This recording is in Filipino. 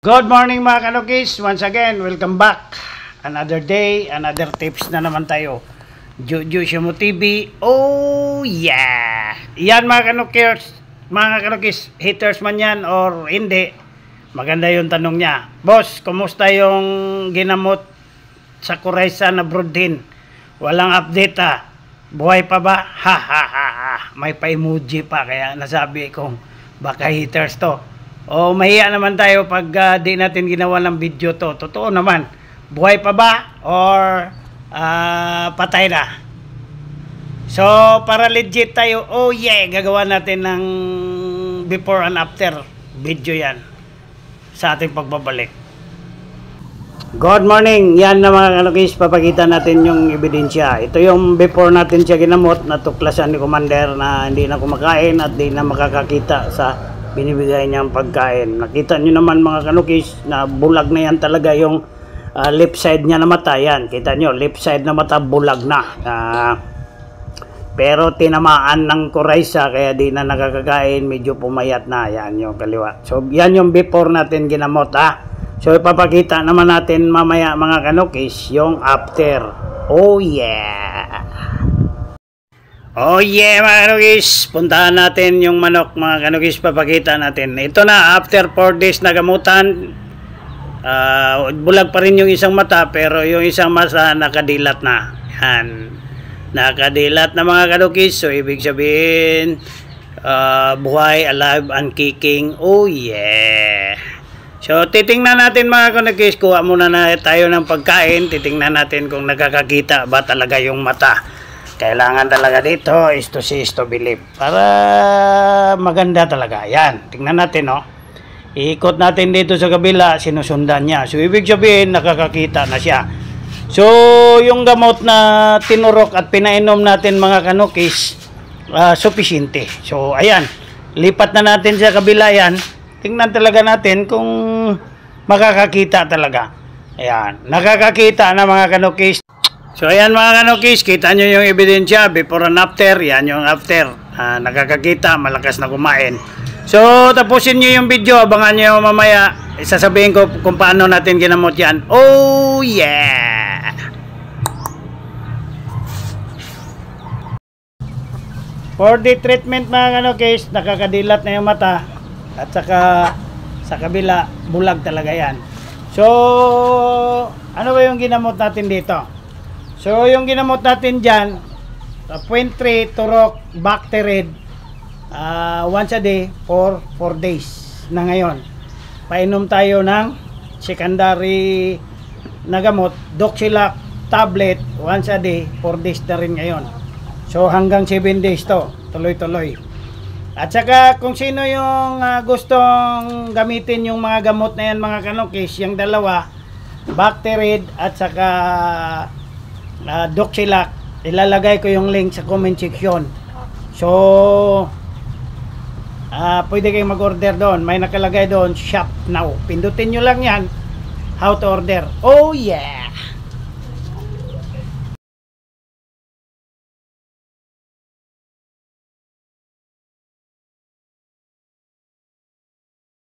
Good morning mga kanukis, once again, welcome back. Another day, another tips na naman tayo. Juju Shimo TV, oh yeah! Yan mga kanukis, haters man yan or hindi, maganda yung tanong niya. Boss, kumusta yung ginamot sa Kuraysa na broodhin? Walang update ah. Buhay pa ba? Ha ha ha ha. May pa-emoji pa, kaya nasabi kong baka haters to. O mahiya naman tayo pag di natin ginawa ng video to. Totoo naman. Buhay pa ba? Or patay na? So, para legit tayo, oh yeah, gagawa natin ng before and after video yan sa ating pagbabalik. Good morning. Yan na mga kanukis, papakita natin yung ebidensya. Ito yung before natin siya ginamot, natuklasan ni Commander na hindi na kumakain at di na makakakita sa binibigay niyang pagkain. Nakita nyo naman mga kanukis na bulag na yan talaga yung left side niya na mata. Yan, kita nyo, left side na mata bulag na. Pero tinamaan ng Kuraysa kaya di na nakakakain, medyo pumayat na. Yan yung kaliwa. So yan yung before natin ginamot ha. So ipapakita naman natin mamaya mga kanukis yung after. Oh yeah! Oh yeah mga kanukis, puntahan natin yung manok mga kanukis, papakita natin. Ito na, after 4 days na gamutan, bulag pa rin yung isang mata pero yung isang mata nakadilat na. Yan, nakadilat na mga kanukis, so ibig sabihin buhay, alive and kicking. Oh yeah! So titingnan natin mga kanukis, kuha muna na tayo ng pagkain, titingnan natin kung nakakakita ba talaga yung mata. Kailangan talaga dito is to see is to believe. Para maganda talaga. Yan. Tingnan natin, no. Iikot natin dito sa kabila, sinusundan niya. So, ibig sabihin, nakakakita na siya. So, yung gamot na tinurok at pinainom natin mga kanukis, sufficiente. So, ayan. Lipat na natin sa kabila yan. Tingnan talaga natin kung makakakita talaga. Ayan. Nakakakita na mga kanukis. So ayan mga kanukis, kita nyo yung ebidensya before and after. Yan yung after, nakakakita, malakas na kumain. So tapusin nyo yung video, abangan nyo mamaya. Isasabihin ko kung paano natin ginamot yan. Oh yeah! For the treatment mga kanukis, nakakadilat na yung mata. At saka sa kabila, bulag talaga yan. So ano ba yung ginamot natin dito? So, yung ginamot natin dyan, 0.3 turok, Bactarid, once a day for 4 days na ngayon. Painom tayo ng secondary na gamot, Doxilac tablet, once a day, 4 days na rin ngayon. So, hanggang 7 days to, tuloy-tuloy. At saka, kung sino yung gustong gamitin yung mga gamot na yan, mga kanukis, yung dalawa, Bactarid at saka Doxilac, ilalagay ko yung link sa comment section. So pwede kayong mag-order doon. May nakalagay doon, shop now. Pindutin nyo lang yan, how to order. Oh yeah!